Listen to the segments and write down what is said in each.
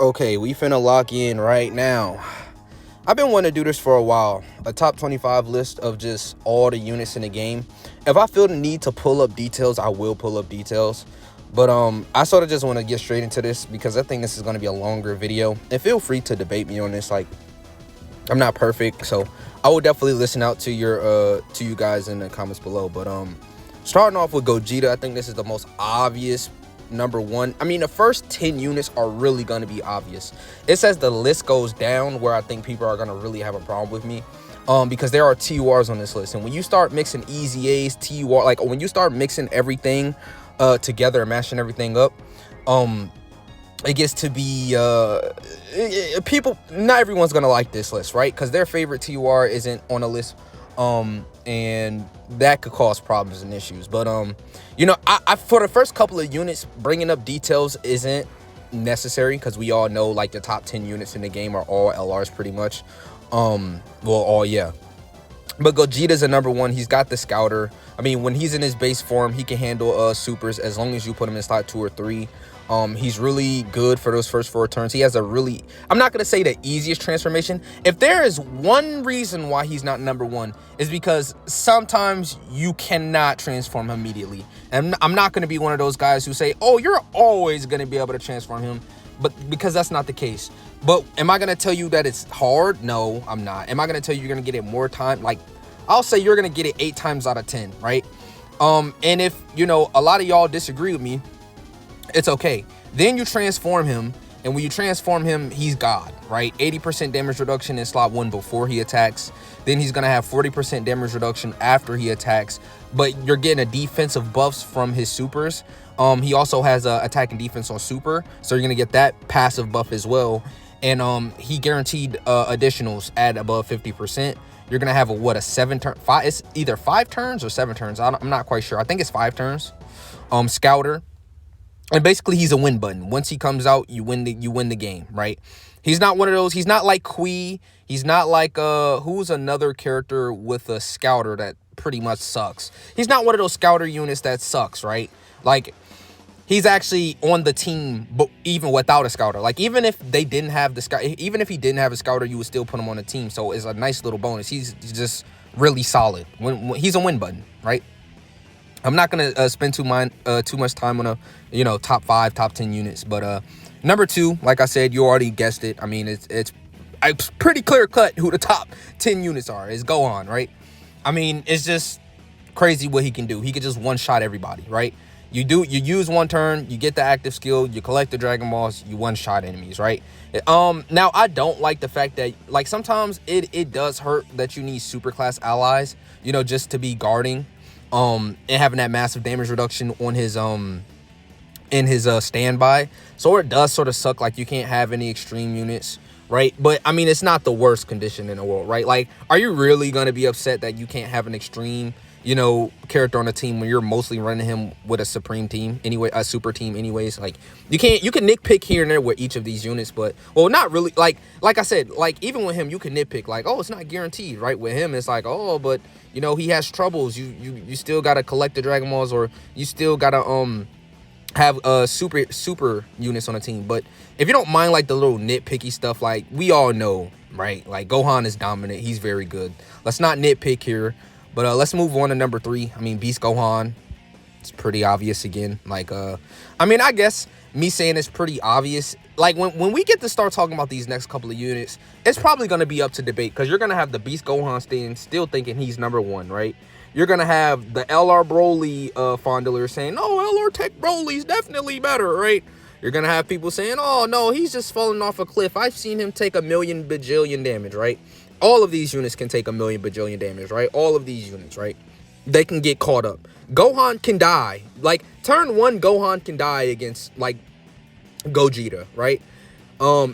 Okay, we finna lock in right now. I've been wanting to do this for a while. A top 25 list of just all the units in the game. If I feel the need to pull up details, I will pull up details. But I sort of just want to get straight into this because I think this is going to be a longer video. And feel free to debate me on this. Like, I'm not perfect, so I will definitely listen out to you guys in the comments below. But starting off with Gogeta, I think this is the most obvious number one. I mean, the first 10 units are really going to be obvious. It says the list goes down where I think people are going to really have a problem with me, because there are TURs on this list. And when you start mixing easy A's, TUR, like when you start mixing everything together and mashing everything up, it gets to be people, not everyone's gonna like this list, right? Because their favorite TUR isn't on a list, and that could cause problems and issues. But you know, I for the first couple of units, bringing up details isn't necessary because we all know like the top 10 units in the game are all LRs pretty much. Well, all, yeah. But Gogeta's a number one. He's got the scouter. I mean, when he's in his base form, he can handle supers as long as you put him in slot 2 or 3. He's really good for those first 4 turns. He has a really, I'm not going to say the easiest transformation. If there is one reason why he's not number one, is because sometimes you cannot transform him immediately. And I'm not going to be one of those guys who say, oh, you're always going to be able to transform him. But because that's not the case. But am I going to tell you that it's hard? No, I'm not. Am I going to tell you you're going to get it more time? Like, I'll say you're going to get it 8 times out of 10, right? And if, you know, a lot of y'all disagree with me, it's okay. Then you transform him, and when you transform him, he's God, right? 80% damage reduction in slot 1 before he attacks. Then he's going to have 40% damage reduction after he attacks, but you're getting a defensive buffs from his supers. He also has a attack and defense on super, so you're going to get that passive buff as well. And he guaranteed additionals at above 50%. You're going to have a 7 turn, 5, it's either 5 turns or 7 turns. I'm not quite sure. I think it's 5 turns. Scouter. And basically, he's a win button. Once he comes out, you win the game, right? He's not one of those. He's not like Kui. He's not like who's another character with a scouter that pretty much sucks. He's not one of those scouter units that sucks, right? Like, he's actually on the team, but even without a scouter. Like, even if they didn't have the scout, even if he didn't have a scouter, you would still put him on the team. So it's a nice little bonus. He's just really solid. When he's a win button, right? I'm not gonna spend too much time on a top 5, top 10 units, but number 2, like I said, you already guessed it. I mean, it's pretty clear cut who the top 10 units are. Is Gohan, right? I mean, it's just crazy what he can do. He can just one shot everybody, right? You use 1 turn, you get the active skill, you collect the Dragon Balls, you one shot enemies, right? Now I don't like the fact that, like, sometimes it does hurt that you need super class allies, you know, just to be guarding. And having that massive damage reduction on his in his standby. So it does sort of suck, like you can't have any extreme units, right? But I mean, it's not the worst condition in the world, right? Like, are you really going to be upset that you can't have an extreme, you know, character on a team when you're mostly running him with a supreme team anyway, a super team anyways? Like, you can nitpick here and there with each of these units, but, well, not really. Like I said, like, even with him, you can nitpick, like, oh, it's not guaranteed, right? With him, it's like, oh, but, you know, he has troubles. You still got to collect the Dragon Balls, or you still got to have super units on a team. But if you don't mind, like, the little nitpicky stuff, like, we all know, right? Like, Gohan is dominant. He's very good. Let's not nitpick here. But let's move on to number 3. I mean, Beast Gohan. It's pretty obvious again. Like, I mean, I guess me saying it's pretty obvious, like, when we get to start talking about these next couple of units, it's probably going to be up to debate, because you're going to have the Beast Gohan still thinking he's number 1, right? You're going to have the LR Broly fondler saying, no, LR Tech Broly's definitely better, right? You're going to have people saying, oh, no, he's just falling off a cliff. I've seen him take a million bajillion damage, right? All of these units can take a million bajillion damage, right? All of these units, right? They can get caught up. Gohan can die. Like, turn 1, Gohan can die against, like, Gogeta, right?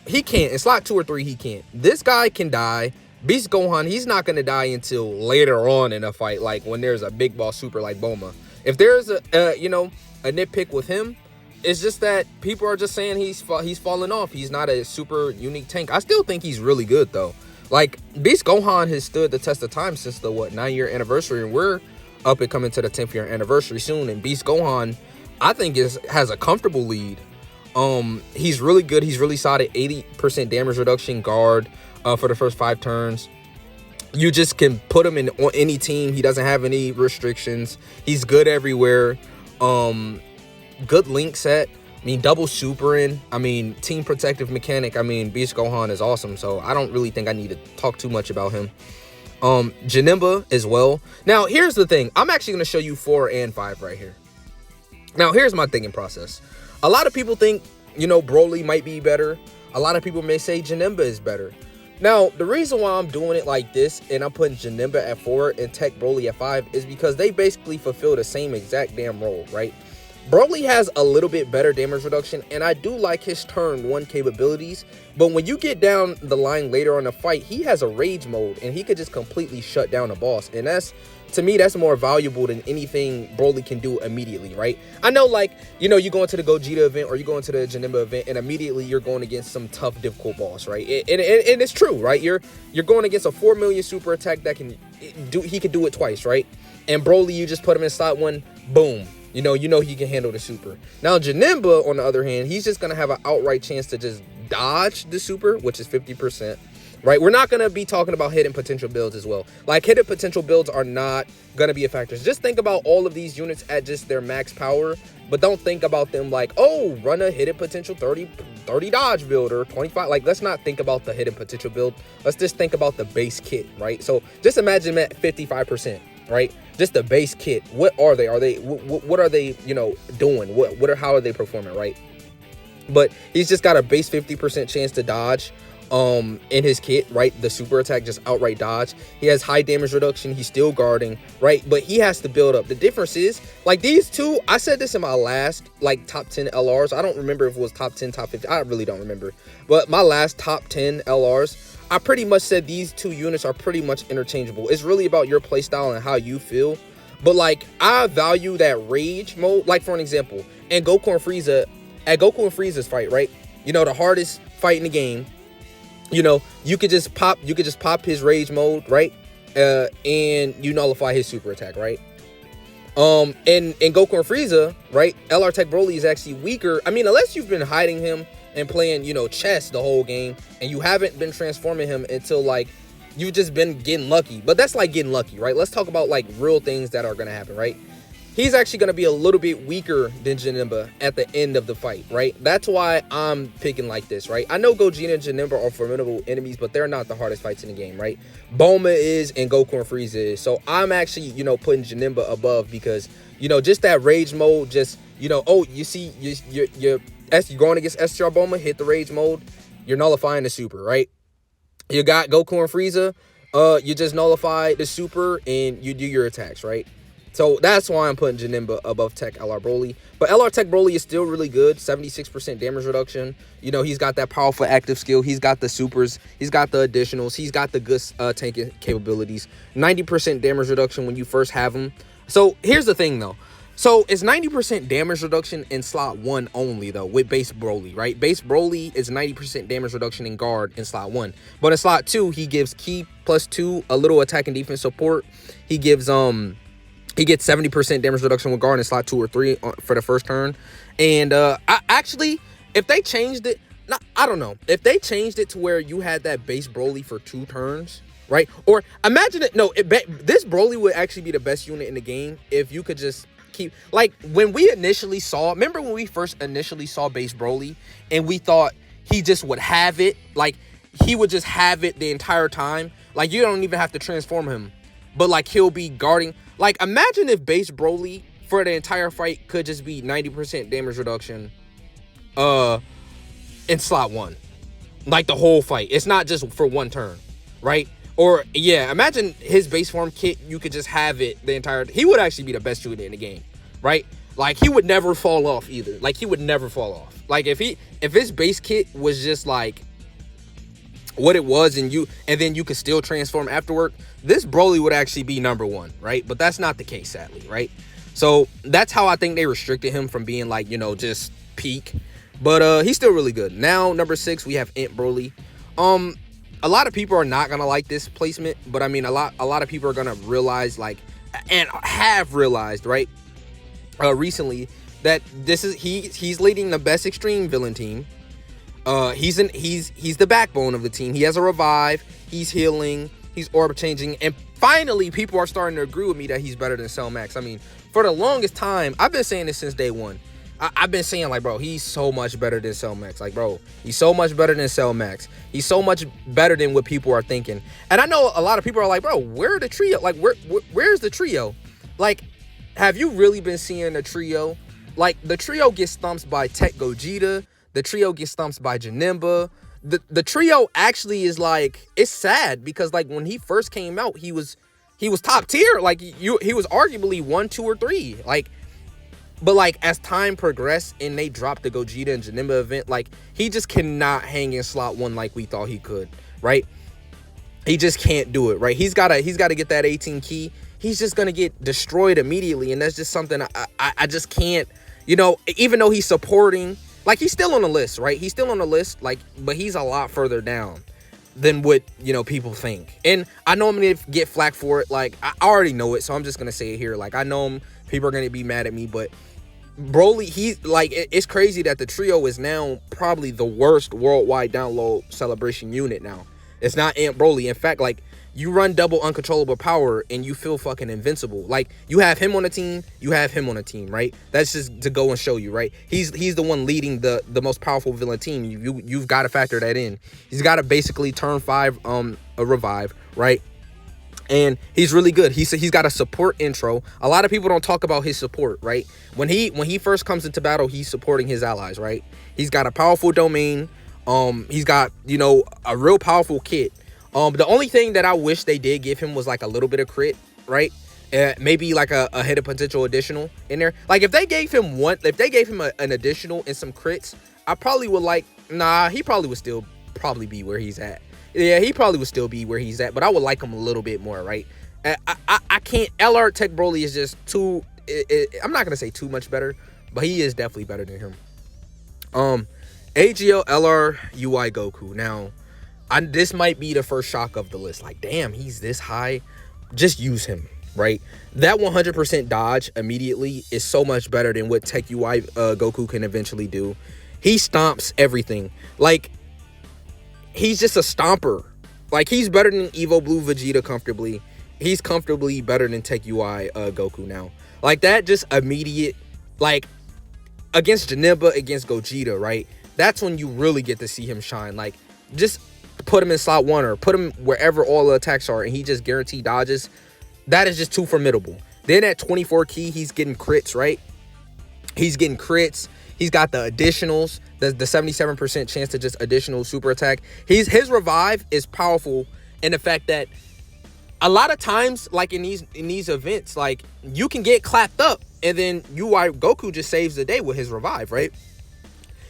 He can't. In slot 2 or 3, he can't. This guy can die. Beast Gohan, he's not going to die until later on in a fight, like when there's a big boss super like Bulma. If there's a nitpick with him, it's just that people are just saying he's falling off. He's not a super unique tank. I still think he's really good, though. Like, Beast Gohan has stood the test of time since the, 9-year anniversary, and we're up and coming to the 10th year anniversary soon. And Beast Gohan, I think, has a comfortable lead He's really good. He's really solid. 80% damage reduction guard for the first 5 turns. You just can put him in on any team. He doesn't have any restrictions. He's good everywhere. Good link set. I mean, double super in. I mean, team protective mechanic. I mean, Beast Gohan is awesome. So I don't really think I need to talk too much about him. Janemba as well. Now, here's the thing. I'm actually going to show you 4 and 5 right here. Now, here's my thinking process. A lot of people think, Broly might be better. A lot of people may say Janemba is better. Now, the reason why I'm doing it like this and I'm putting Janemba at 4 and Tech Broly at 5 is because they basically fulfill the same exact damn role, right? Broly has a little bit better damage reduction, and I do like his turn 1 capabilities, but when you get down the line later on the fight, he has a rage mode, and he could just completely shut down a boss, and to me, that's more valuable than anything Broly can do immediately, right? I know, you go into the Gogeta event or you go into the Janemba event, and immediately you're going against some tough, difficult boss, right? And it's true, right? You're going against a 4 million super attack that he can do it twice, right? And Broly, you just put him in slot 1, boom. You know he can handle the super. Now, Janemba, on the other hand, he's just going to have an outright chance to just dodge the super, which is 50%, right? We're not going to be talking about hidden potential builds as well. Like, hidden potential builds are not going to be a factor. Just think about all of these units at just their max power, but don't think about them like, oh, run a hidden potential 30 dodge build or 25. Like, let's not think about the hidden potential build. Let's just think about the base kit, right? So just imagine them at 55%. Right, just the base kit. What are they? What are they? Doing? How are they performing? Right, but he's just got a base 50% chance to dodge. In his kit, right? The super attack, just outright dodge. He has high damage reduction. He's still guarding, right? But he has to build up. The difference is, like, these two. I said this in my last top 10 LRs. I don't remember if it was top 10, top 50. I really don't remember. But my last top 10 LRs. I pretty much said these two units are pretty much interchangeable. It's really about your playstyle and how you feel. But, I value that rage mode. Like, for an example, at Goku and Frieza's fight, right? The hardest fight in the game. You could just pop his rage mode, right? And you nullify his super attack, right? In Goku and Frieza, right? LR Tech Broly is actually weaker. I mean, unless you've been hiding him and playing, chess the whole game, and you haven't been transforming him until, you've just been getting lucky. But that's like getting lucky, right? Let's talk about, real things that are going to happen, right? He's actually going to be a little bit weaker than Janemba at the end of the fight, right? That's why I'm picking like this, right? I know Gogeta and Janemba are formidable enemies, but they're not the hardest fights in the game, right? Bulma is and Goku and Frieza is. So I'm actually, putting Janemba above because, just that rage mode, just, oh, you see, you're going against STR Bulma, hit the rage mode, you're nullifying the super, right? You got Goku and Frieza, you just nullify the super and you do your attacks, right? So that's why I'm putting Janemba above Tech LR Broly. But LR Tech Broly is still really good, 76% damage reduction. He's got that powerful active skill. He's got the supers. He's got the additionals. He's got the good tanking capabilities. 90% damage reduction when you first have him. So here's the thing, though. So it's 90% damage reduction in slot 1 only, though, with base Broly, right? Base Broly is 90% damage reduction in guard in slot 1. But in slot 2, he gives Ki +2, a little attack and defense support. He gets 70% damage reduction with guard in slot 2 or 3 for the first turn. And if they changed it, I don't know. If they changed it to where you had that base Broly for 2 turns, right? Or imagine it. No, this Broly would actually be the best unit in the game if you could just keep, when we initially saw, remember when we first initially saw base Broly and we thought he just would have it, he would just have it the entire time. You don't even have to transform him, but he'll be guarding. Imagine if base Broly for the entire fight could just be 90% damage reduction in slot 1. The whole fight. It's not just for 1 turn, right? Or, yeah, imagine his base form kit, you could just have it the entire... He would actually be the best unit in the game, right? He would never fall off either. He would never fall off. If his base kit was just, what it was and then you could still transform afterward, this Broly would actually be number 1, right? But that's not the case, sadly, right? So that's how I think they restricted him from being just peak. But he's still really good. Now, number 6, we have Int Broly. A lot of people are not gonna like this placement, but I mean a lot of people are gonna realize and have realized, right, recently that he's leading the best extreme villain team. He's the backbone of the team. He has a revive. He's healing. He's orb changing. And finally, people are starting to agree with me that he's better than Cell Max. I mean, for the longest time, I've been saying this since day one. I've been saying, like, bro, he's so much better than Cell Max. Like, bro, he's so much better than Cell Max. He's so much better than what people are thinking. And I know a lot of people are like, bro, where's the trio? Like, where's the trio? Like, have you really been seeing a trio? Like, the trio gets thumped by Tech Gogeta. The trio gets thumped by Janemba. The trio actually is, like, it's sad because, like, when he first came out, he was top tier. Like, he was arguably 1, 2, or 3. Like, but, like, as time progressed and they dropped the Gogeta and Janemba event, like, he just cannot hang in slot 1 like we thought he could, right? He just can't do it, right? He's gotta get that 18 key. He's just gonna get destroyed immediately, and that's just something I just can't, you know, even though he's supporting, like, he's still on the list, right? He's still on the list, like, but he's a lot further down than what, you know, people think. And I know I'm gonna get flack for it. Like, I already know it, so I'm just gonna say it here. Like, I know people are gonna be mad at me, but Broly, he's like, it's crazy that the trio is now probably the worst worldwide download celebration unit now. It's not Aunt Broly. In fact, like, you run double uncontrollable power and you feel fucking invincible. Like, you have him on a team, you have him on a team, right? That's just to go and show you, right? He's the one leading the most powerful villain team. You've got to factor that in. He's got to basically turn 5 a revive, right? And he's really good. He's got a support intro. A lot of people don't talk about his support, right? When he first comes into battle, he's supporting his allies, right? He's got a powerful domain. He's got, you know, a real powerful kit. The only thing that I wish they did give him was, like, a little bit of crit, right? Maybe like a hit of potential additional in there. Like, if they gave him an additional and some crits, I probably would like. Nah, he probably would still probably be where he's at. Yeah, he probably would still be where he's at, but I would like him a little bit more, right? I can't. LR Tech Broly is just too. I'm not gonna say too much better, but he is definitely better than him. AGL LR UI Goku. Now, this might be the first shock of the list. Like, damn, he's this high. Just use him, right? That 100% dodge immediately is so much better than what Tech UI Goku can eventually do. He stomps everything. Like, he's just a stomper. Like, he's better than Evo Blue Vegeta comfortably. He's comfortably better than Tech UI Goku now. Like, that just immediate, like, against Janemba, against Gogeta, right? That's when you really get to see him shine. Like, just put him in slot 1 or put him wherever all the attacks are and he just guaranteed dodges. That is just too formidable. Then at 24 key, he's getting crits, right? He's getting crits. He's got the additionals, the 77% chance to just additional super attack. His revive is powerful in the fact that a lot of times, like in these events, like, you can get clapped up and then UI Goku just saves the day with his revive, right?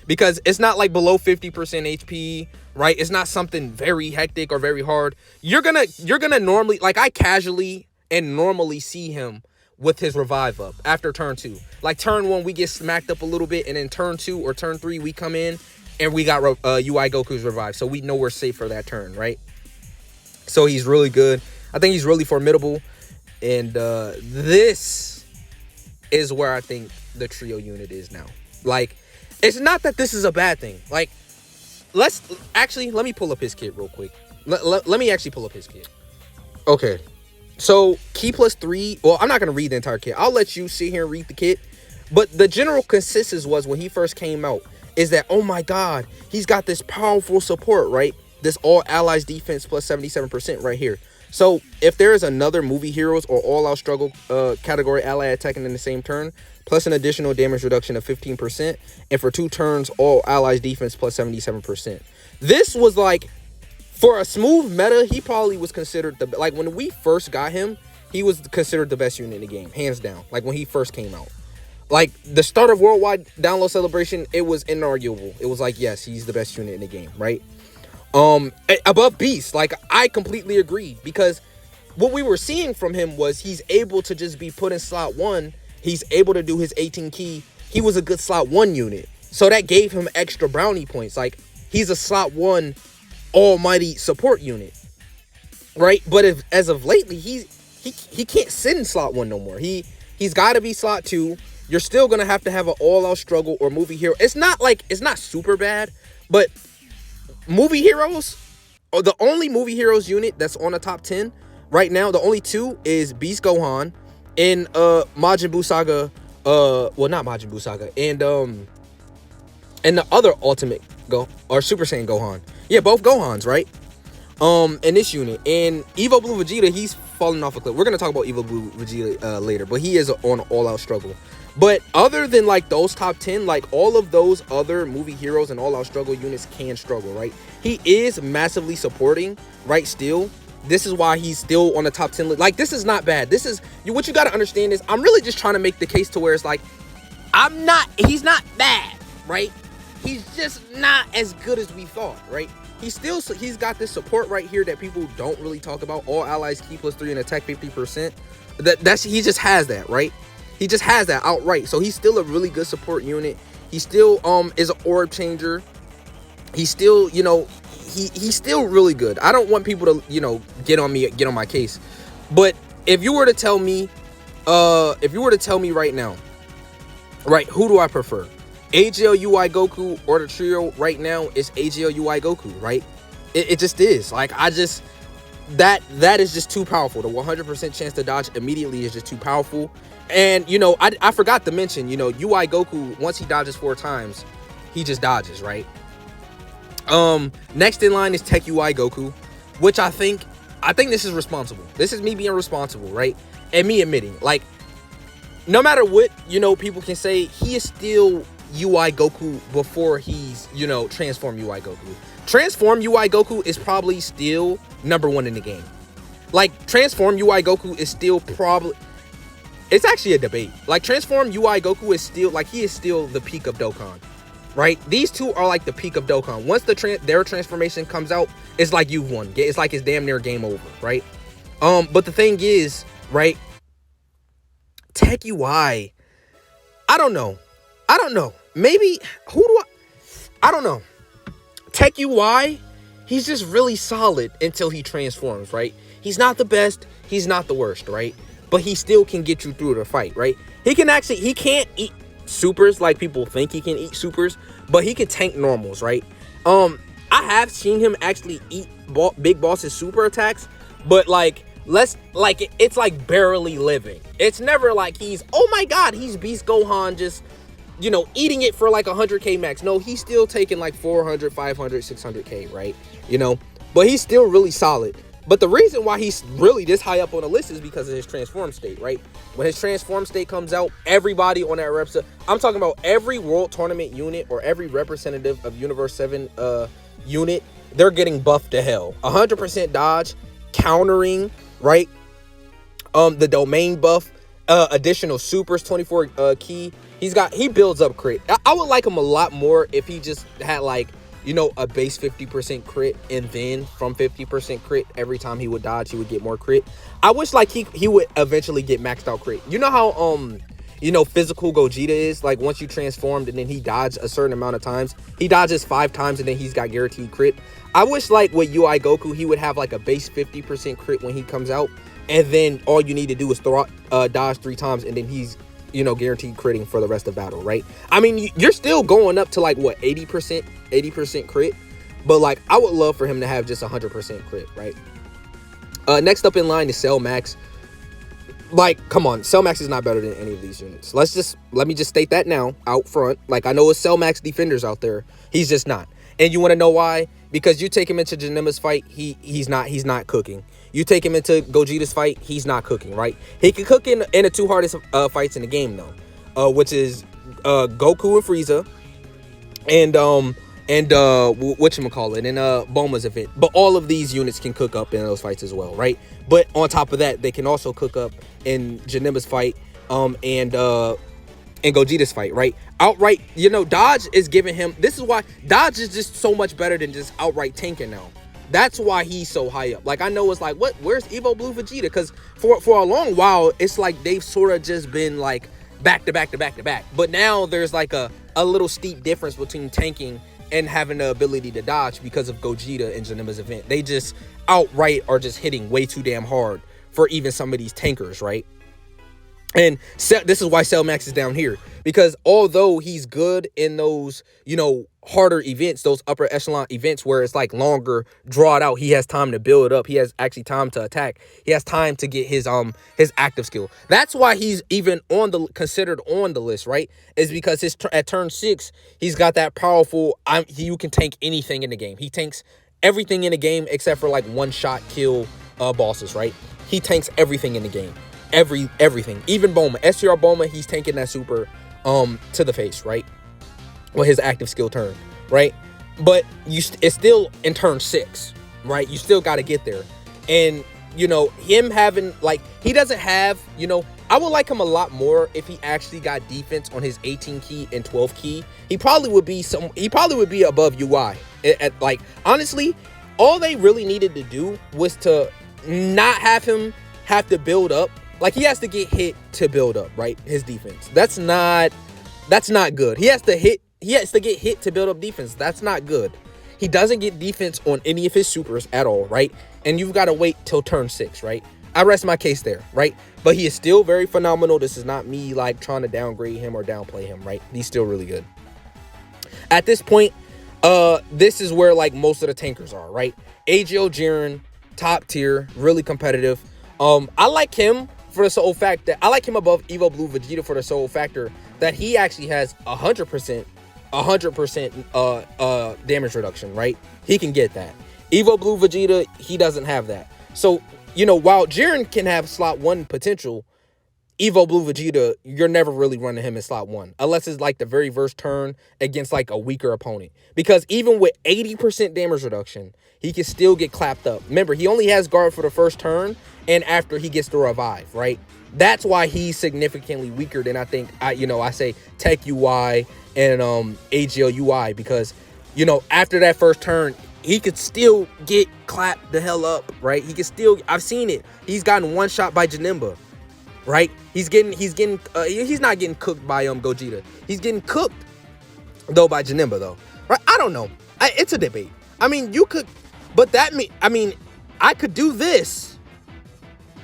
Because it's not like below 50% HP, right? It's not something very hectic or very hard. You're gonna normally, like, I casually and normally see him with his revive up after turn 2. Like, turn 1, we get smacked up a little bit, and then turn 2 or turn 3, we come in and we got UI Goku's revive. So we know we're safe for that turn, right? So he's really good. I think he's really formidable. And this is where I think the trio unit is now. Like, it's not that this is a bad thing. Like, let me pull up his kit real quick. Let me actually pull up his kit. Okay. So, key plus 3. Well, I'm not going to read the entire kit. I'll let you sit here and read the kit. But the general consensus was, when he first came out, is that, oh my God, he's got this powerful support, right? This all allies defense plus 77% right here. So, if there is another movie heroes or all-out struggle category ally attacking in the same turn, plus an additional damage reduction of 15%, and for 2 turns, all allies defense plus 77%. This was like, for a smooth meta, he probably was considered like, when we first got him, he was considered the best unit in the game, hands down. Like, when he first came out, like, the start of worldwide download celebration, it was inarguable. It was like, yes, he's the best unit in the game, right? Above Beast, like, I completely agree, because what we were seeing from him was he's able to just be put in slot 1. He's able to do his 18 key. He was a good slot 1 unit, so that gave him extra brownie points. Like, he's a slot 1 almighty support unit, right? But as of lately, he can't sit in slot 1 no more. He's got to be slot 2, you're still gonna have to have an all-out struggle or movie hero. It's not super bad, but movie heroes, or the only movie heroes unit that's on the top 10 right now, the only two is Beast Gohan and Majin Buu Saga, well, not Majin Buu Saga, and the other Ultimate or Super Saiyan Gohan. Yeah, both Gohans, right? In this unit. And Evo Blue Vegeta, he's falling off a cliff. We're gonna talk about Evo Blue Vegeta later, but he is on an all-out struggle. But other than like those top 10, like all of those other movie heroes and all-out struggle units can struggle, right? He is massively supporting, right? Still, this is why he's still on the top 10 list. Like, this is not bad. This is what you got to understand is I'm really just trying to make the case to where it's like, he's not bad, right? He's just not as good as we thought, right? He's got this support right here that people don't really talk about. All allies key +3 and attack 50%. He just has that, right? He just has that outright. So he's still a really good support unit. He still is an orb changer. He's still, he's still really good. I don't want people to, get on my case. But if you were to tell me right now, right, who do I prefer? AGL UI Goku or the trio right now is AGL UI Goku, right? It just is. Like, that is just too powerful. The 100% chance to dodge immediately is just too powerful. And, I forgot to mention, UI Goku, once he dodges 4 times, he just dodges, right? Next in line is Tech UI Goku, which I think this is responsible. This is me being responsible, right? And me admitting, like, no matter what, people can say, he is still UI Goku before he's, Transform UI Goku. Transform UI Goku is probably still #1 in the game. Like, Transform UI Goku is still probably... It's actually a debate. Like, Transform UI Goku is still... Like, he is still the peak of Dokkan, right? These two are like the peak of Dokkan. Once their transformation comes out, it's like you've won. It's like it's damn near game over, right? But the thing is, right? Tech UI... I don't know. Maybe... I don't know. Tech UI, he's just really solid until he transforms, right? He's not the best. He's not the worst, right? But he still can get you through the fight, right? He can't eat supers like people think he can eat supers, but he can tank normals, right? I have seen him actually eat Big Boss's super attacks, but it's like barely living. It's never like he's, oh my god, he's Beast Gohan just, eating it for like 100k max. No, he's still taking like 400, 500, 600k, right? But he's still really solid. But the reason why he's really this high up on the list is because of his transform state, right? When his transform state comes out, everybody on that reps, I'm talking about every World Tournament unit or every representative of Universe 7 unit, they're getting buffed to hell. 100% dodge, countering, right? The domain buff, additional supers, 24 key. He builds up crit. I would like him a lot more if he just had like, a base 50% crit, and then from 50% crit, every time he would dodge, he would get more crit. I wish like he would eventually get maxed out crit. You know how physical Gogeta is? Like, once you transformed and then he dodged a certain amount of times, he dodges 5 times and then he's got guaranteed crit. I wish like with UI Goku, he would have like a base 50% crit when he comes out, and then all you need to do is dodge 3 times, and then he's guaranteed critting for the rest of battle, right? I mean, you're still going up to like what, 80% crit, but like I would love for him to have just 100% crit, right? Next up in line is Cell Max. Like, come on, Cell Max is not better than any of these units. Let me just state that now out front. Like, I know it's Cell Max defenders out there, he's just not. And you want to know why? Because you take him into Janemma's fight, he's not cooking. You take him into Gogeta's fight, he's not cooking, right? He can cook in the 2 hardest fights in the game though, which is Goku and Frieza, and whatchamacallit, and Bulma's event. But all of these units can cook up in those fights as well, right? But on top of that, they can also cook up in Janemma's fight, and Gogeta's fight, right? Outright, Dodge is giving him... This is why Dodge is just so much better than just outright tanking now. That's why he's so high up. Like, I know it's like, where's Evo Blue Vegeta? Because for a long while, it's like they've sort of just been like back to back to back to back. But now there's like a little steep difference between tanking and having the ability to dodge because of Gogeta and Janemma's event. They just outright are just hitting way too damn hard for even some of these tankers, right? And this is why Cell Max is down here, because although he's good in those, harder events, those upper echelon events where it's like longer, draw it out, he has time to build up. He has actually time to attack. He has time to get his active skill. That's why he's even considered on the list, right? Is because at turn 6, he's got that powerful. You can tank anything in the game. He tanks everything in the game except for like one shot kill bosses, right? He tanks everything in the game. Everything, even Boma, STR Boma, he's tanking that super to the face, right? Well, his active skill turn, right? But it's still in turn 6, right? You still got to get there. And him having, like, he doesn't have, I would like him a lot more if he actually got defense on his 18 key and 12 key. He probably would be above UI. Like, honestly, all they really needed to do was to not have him have to build up. Like, he has to get hit to build up, right? His defense. That's not good. He has to get hit to build up defense. That's not good. He doesn't get defense on any of his supers at all, right? And you've got to wait till turn 6, right? I rest my case there, right? But he is still very phenomenal. This is not me, like, trying to downgrade him or downplay him, right? He's still really good. At this point, this is where, like, most of the tankers are, right? AGL Jiren, top tier, really competitive. I like him for the sole fact that I like him above Evo Blue Vegeta for the sole factor that he actually has 100% damage reduction, right? He can get that. Evo Blue Vegeta, he doesn't have that. So, while Jiren can have slot 1 potential, Evo Blue Vegeta, you're never really running him in slot 1 unless it's like the very first turn against like a weaker opponent. Because even with 80% damage reduction, he can still get clapped up. Remember, he only has guard for the first turn and after he gets the revive, right? That's why he's significantly weaker than I think, I say Tech UI and AGL UI, because, after that first turn, he could still get clapped the hell up, right? I've seen it. He's gotten one shot by Janemba, right? He's not getting cooked by Gogeta. He's getting cooked though by Janemba though, right? I don't know. It's a debate. I mean, I could do this,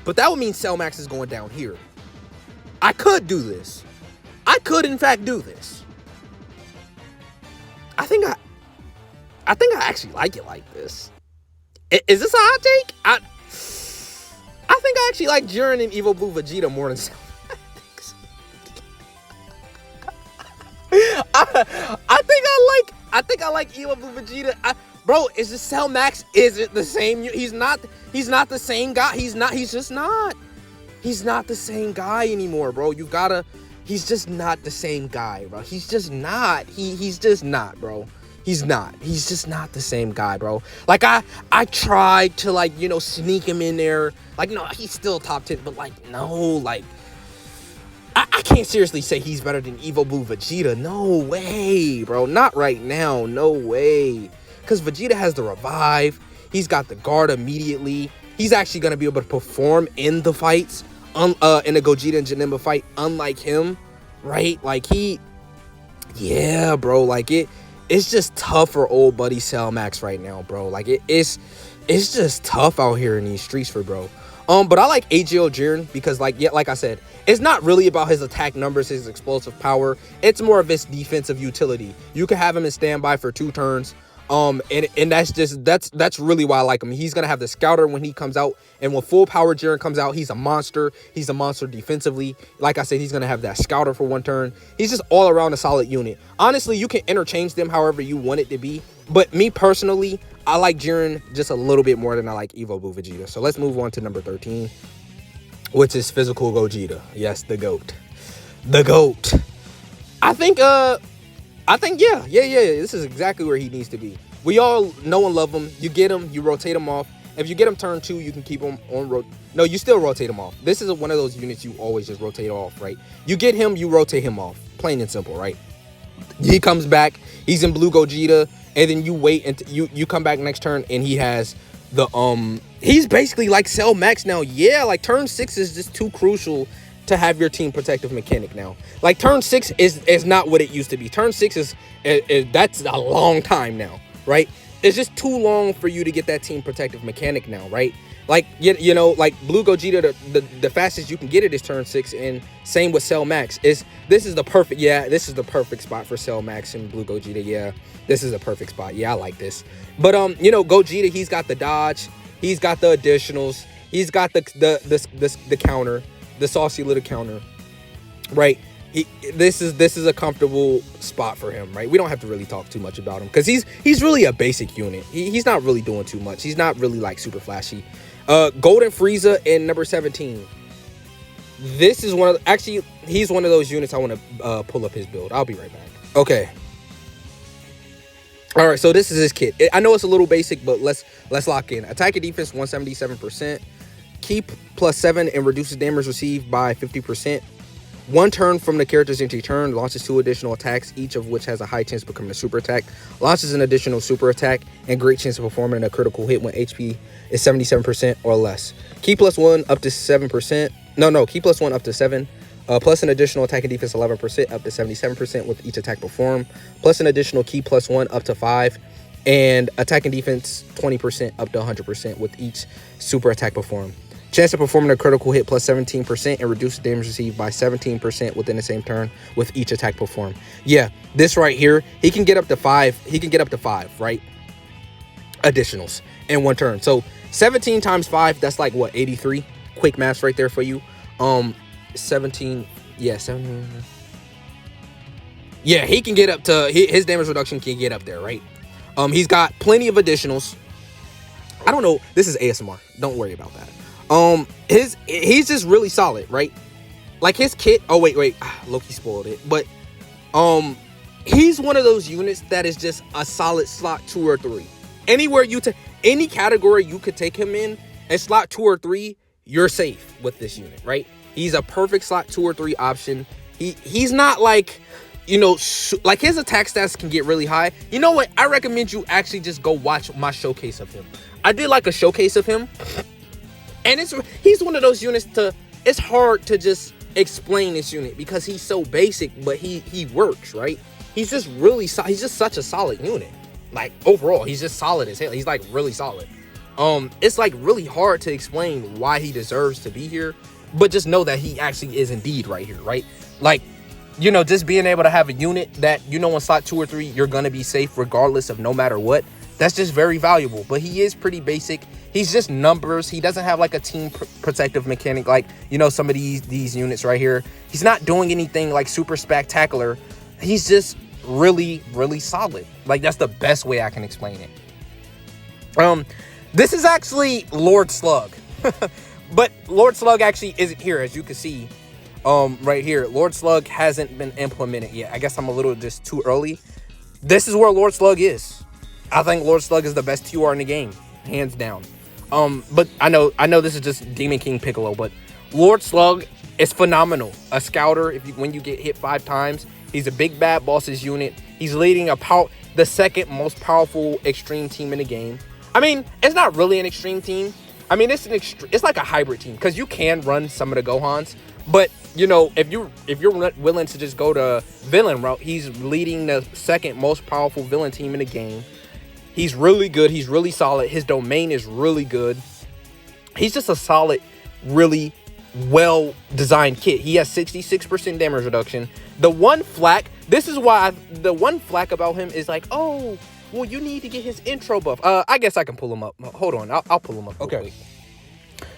but that would mean Cell Max is going down here. I could do this. I could, in fact, do this. I think I actually like it like this. Is this a hot take? I think I actually like Jiren and Evo Blue Vegeta more than Cell Max. I think I like Evo Blue Vegeta. Bro, is this Cell Max? Is it the same? He's not the same guy. He's just not. He's not the same guy anymore, bro. He's just not the same guy, bro. He's just not. He's just not, bro. He's not. He's just not the same guy, bro. Like, I tried to, like, sneak him in there. Like, no, he's still top 10, but, like, no, like, I can't seriously say he's better than Evo Blue Vegeta. No way, bro. Not right now. No way. Because Vegeta has the revive. He's got the guard immediately. He's actually going to be able to perform in the fights, in the Gogeta and Janemba fight, unlike him, right? Like, yeah, bro. Like, it's just tough for old buddy Cell Max right now, bro. Like, it's just tough out here in these streets for bro. But I like AGL Jiren because, like I said, it's not really about his attack numbers, his explosive power. It's more of his defensive utility. You can have him in standby for 2 turns. And that's really why I like him. He's gonna have the scouter when he comes out, and when full power Jiren comes out, he's a monster. He's a monster defensively. Like I said, he's gonna have that scouter for 1 turn. He's just all around a solid unit. Honestly, you can interchange them however you want it to be, but me personally, I like Jiren just a little bit more than I like Evo Blue Vegeta. So let's move on to number 13, which is Physical Gogeta. Yes, the GOAT. The GOAT. I think yeah. This is exactly where he needs to be. We all know and love him. You get him, you rotate him off. If you get him turn 2, you can keep him on No, you still rotate him off. This is one of those units you always just rotate off, right? You get him, you rotate him off. Plain and simple, right? He comes back, he's in Blue Gogeta, and then you wait until you come back next turn, and he has the he's basically like Cell Max now. Yeah, like turn 6 is just too crucial to have your team protective mechanic now. Like turn 6 is not what it used to be. Turn 6 is that's a long time now. right? It's just too long for you to get that team protective mechanic now, right? Like, you know, like Blue Gogeta, the fastest you can get it is turn 6, and same with Cell Max. This is the perfect spot for Cell Max and Blue Gogeta. Yeah, this is a perfect spot. Yeah, I like this. But you know, Gogeta, he's got the dodge, he's got the additionals, he's got the counter, the saucy little counter, right? This is a comfortable spot for him, right? We don't have to really talk too much about him because he's really a basic unit. He's not really doing too much. He's not really like super flashy. Golden Frieza in number 17. This is he's one of those units I want to pull up his build. I'll be right back. Okay. All right, so this is his kit. I know it's a little basic, but let's lock in. Attack and defense 177%. Keep +7 and reduces damage received by 50%. 1 turn from the character's entry turn, launches 2 additional attacks, each of which has a high chance of becoming a super attack. Launches an additional super attack and great chance of performing a critical hit when HP is 77% or less. Key +1 up to 7%. Key +1 up to 7. Plus an additional attack and defense 11% up to 77% with each attack performed. Plus an additional key +1 up to 5. And attack and defense 20% up to 100% with each super attack performed. Chance of performing a critical hit +17% and reduce damage received by 17% within the same turn with each attack performed. Yeah, this right here, he can get up to 5. He can get up to 5, right? Additionals in 1 turn. So 17 times 5, that's like what, 83? Quick maths right there for you. 17. Yeah, 17. Yeah, he can get up to his damage reduction can get up there, right? He's got plenty of additionals. I don't know. This is ASMR. Don't worry about that. He's just really solid, right? Like his kit. Oh wait, Loki spoiled it. But he's one of those units that is just a solid slot 2 or 3. Anywhere any category you could take him in, and slot 2 or 3, you're safe with this unit, right? He's a perfect slot 2 or 3 option. He's not like, you know, like his attack stats can get really high. You know what? I recommend you actually just go watch my showcase of him. I did like a showcase of him. And he's one of those units it's hard to just explain this unit because he's so basic, but he works, right? He's just really he's just such a solid unit. Like overall, he's just solid as hell. He's like really solid. It's like really hard to explain why he deserves to be here, but just know that he actually is indeed right here, right? Like, you know, just being able to have a unit that, you know, in slot 2 or 3, you're gonna be safe regardless of no matter what. That's just very valuable. But he is pretty basic. He's just numbers. He doesn't have like a team protective mechanic like, you know, some of these units right here. He's not doing anything like super spectacular. He's just really, really solid. Like, that's the best way I can explain it. This is actually Lord Slug. But Lord Slug actually isn't here, as you can see. Right here, Lord Slug hasn't been implemented yet. I guess I'm a little just too early. This is where Lord Slug is. I think Lord Slug is the best TUR in the game, hands down. But I know this is just Demon King Piccolo, but Lord Slug is phenomenal. A scouter, when you get hit 5 times, he's a big bad boss's unit. He's leading the second most powerful extreme team in the game. I mean, it's not really an extreme team. I mean, it's like a hybrid team because you can run some of the Gohans, but you know, if you're willing to just go to villain route, he's leading the second most powerful villain team in the game. He's really good. He's really solid. His domain is really good. He's just a solid, really well-designed kit. He has 66% damage reduction. The one flack about him is like, oh, well, you need to get his intro buff. I guess I can pull him up. Hold on. I'll pull him up. Okay. Quick.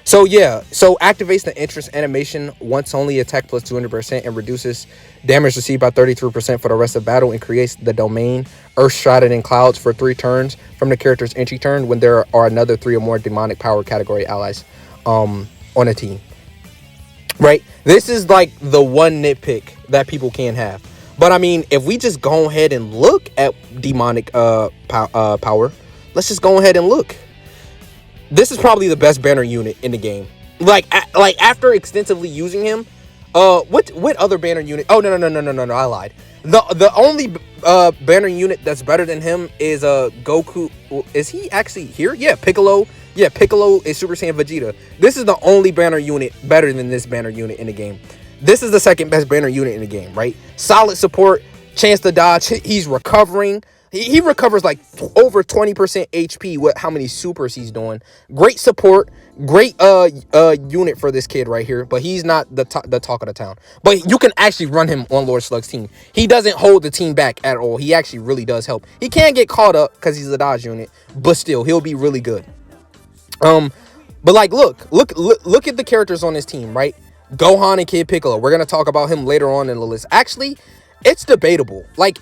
So activates the interest animation once only, attack plus 200% and reduces damage received by 33% for the rest of battle, and creates the domain Earth Shrouded in Clouds for 3 turns from the character's entry turn when there are another 3 or more demonic power category allies on a team. Right? This is like the one nitpick that people can have. But I mean, if we just go ahead and look at demonic power, let's just go ahead and look. This is probably the best banner unit in the game. Like after extensively using him, what other banner unit? Oh no, I lied. The only banner unit that's better than him is Goku. Is he actually here? Yeah, Piccolo. Yeah, Piccolo is Super Saiyan Vegeta. This is the only banner unit better than this banner unit in the game. This is the second best banner unit in the game, right? Solid support, chance to dodge. He's recovering. He recovers like over 20% HP with how many supers he's doing. Great support, great unit for this kid right here. But he's not the talk of the town. But you can actually run him on Lord Slug's team. He doesn't hold the team back at all. He actually really does help. He can get caught up because he's a dodge unit, but still he'll be really good. But like, look at the characters on this team, right? Gohan and Kid Piccolo. We're gonna talk about him later on in the list. Actually, it's debatable. Like,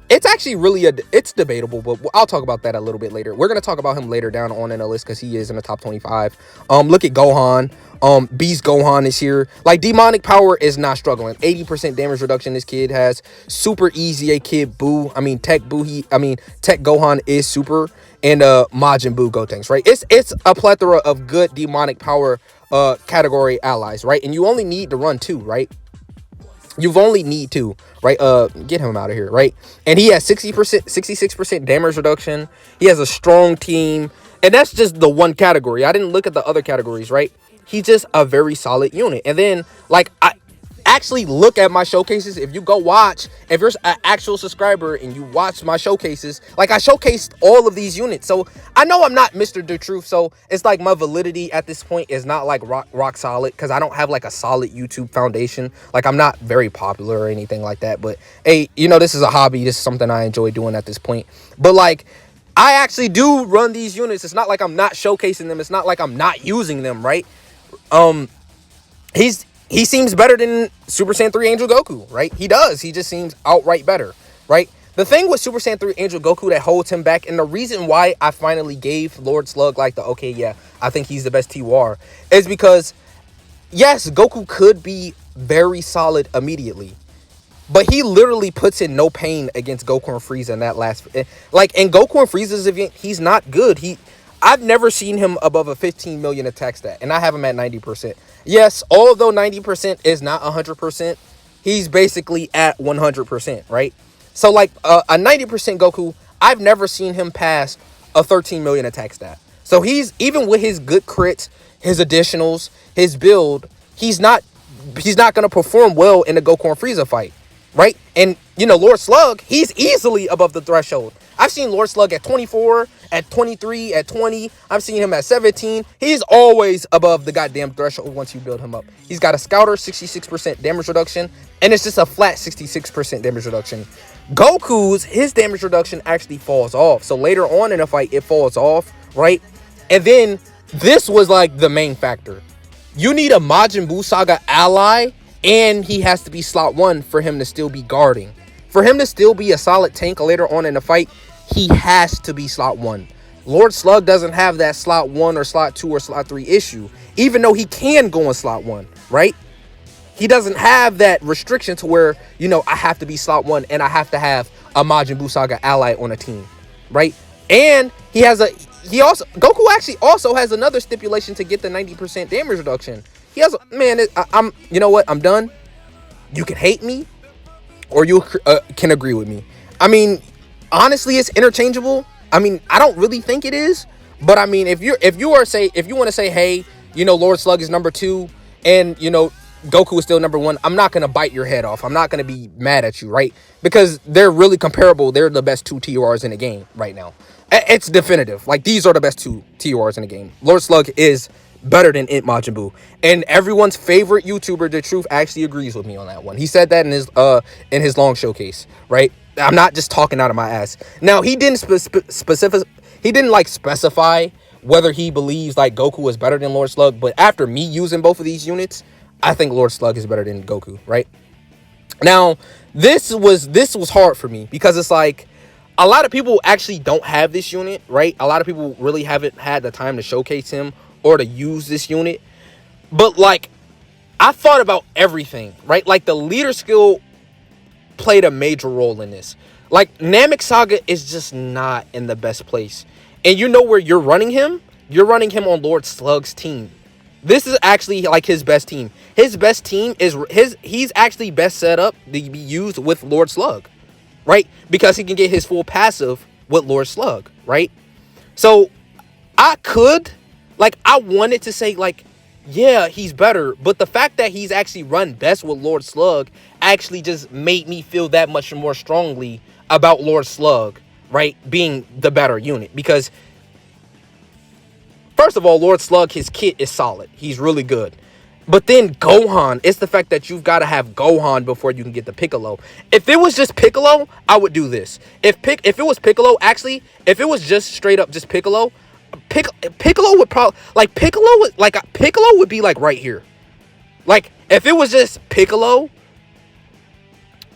it's actually really it's debatable, but I'll talk about that a little bit later. We're gonna talk about him later down on in the list because he is in the top 25. Look at Gohan. Beast Gohan is here. Like, demonic power is not struggling. 80% damage reduction this kid has. Super easy. A Kid Buu. Tech Buu. Tech Gohan is super. And Majin Buu Gotenks, right? It's a plethora of good demonic power category allies, right? And you only need to run 2, right? You've only need to, right? Get him out of here, right? And he has 60%, 66% damage reduction. He has a strong team. And that's just the one category. I didn't look at the other categories, right? He's just a very solid unit. And then, like, I actually look at my showcases. If you go watch, if you're an actual subscriber and you watch my showcases, like, I showcased all of these units. So I know I'm not Mr. The Truth. So it's like my validity at this point is not like rock solid because I don't have like a solid YouTube foundation. Like, I'm not very popular or anything like that. But hey, this is a hobby. This is something I enjoy doing at this point. But like, I actually do run these units. It's not like I'm not showcasing them. It's not like I'm not using them, right? He seems better than Super Saiyan 3 Angel Goku, right? He does. He just seems outright better, right? The thing with Super Saiyan 3 Angel Goku that holds him back, and the reason why I finally gave Lord Slug like the, okay, yeah, I think he's the best TWR, is because, yes, Goku could be very solid immediately, but he literally puts in no pain against Goku and Frieza in that last... Like, in Goku and Frieza's event, he's not good. I've never seen him above a 15 million attack stat, and I have him at 90%. Yes, although 90% is not 100%, he's basically at 100%, right? So, like, a 90% Goku, I've never seen him pass a 13 million attack stat. So he's, even with his good crits, his additionals, his build, he's not going to perform well in the Goku and Frieza fight, right? And, Lord Slug, he's easily above the threshold. I've seen Lord Slug at 24, at 23, at 20. I've seen him at 17. He's always above the goddamn threshold once you build him up. He's got a Scouter, 66% damage reduction, and it's just a flat 66% damage reduction. Goku's, his damage reduction actually falls off. So later on in the fight, it falls off, right? And then this was like the main factor. You need a Majin Buu Saga ally, and he has to be slot 1 for him to still be guarding. For him to still be a solid tank later on in the fight, he has to be slot 1. Lord Slug doesn't have that slot 1 or slot 2 or slot 3 issue, even though he can go in slot 1, right? He doesn't have that restriction to where, I have to be slot 1 and I have to have a Majin Buu Saga ally on a team, right? And Goku actually also has another stipulation to get the 90% damage reduction. He has, you know what? I'm done. You can hate me or you can agree with me. Honestly, it's interchangeable. I don't really think it is, but if you want to say, hey, Lord Slug is number 2 and Goku is still number 1, I'm not gonna bite your head off. I'm not gonna be mad at you, right? Because they're really comparable. They're the best 2 TORs in the game right now. It's definitive. Like, these are the best 2 TORs in the game. Lord Slug is better than Majin Buu, and everyone's favorite YouTuber, The Truth, actually agrees with me on that one. He said that in his long showcase, right? I'm not just talking out of my ass. Now, he didn't specify whether he believes like Goku is better than Lord Slug, but after me using both of these units, I think Lord Slug is better than Goku, right? Now, this was hard for me because it's like a lot of people actually don't have this unit, right? A lot of people really haven't had the time to showcase him or to use this unit. But like, I thought about everything, right? Like, the leader skill played a major role in this. Like, Namek Saga is just not in the best place. And you know where you're running him? You're running him on Lord Slug's team. This is actually like his best team. His best team is he's actually best set up to be used with Lord Slug, right? Because he can get his full passive with Lord Slug, right? So I wanted to say like, yeah, he's better, but the fact that he's actually run best with Lord Slug actually just made me feel that much more strongly about Lord Slug, right, being the better unit. Because first of all, Lord Slug, his kit is solid. He's really good. But then Gohan, it's the fact that you've got to have Gohan before you can get the Piccolo. If it was just Piccolo, I would do this. If it was Piccolo, actually, if it was just straight up just Piccolo, Piccolo would probably, like, Piccolo would be like right here. Like, if it was just Piccolo,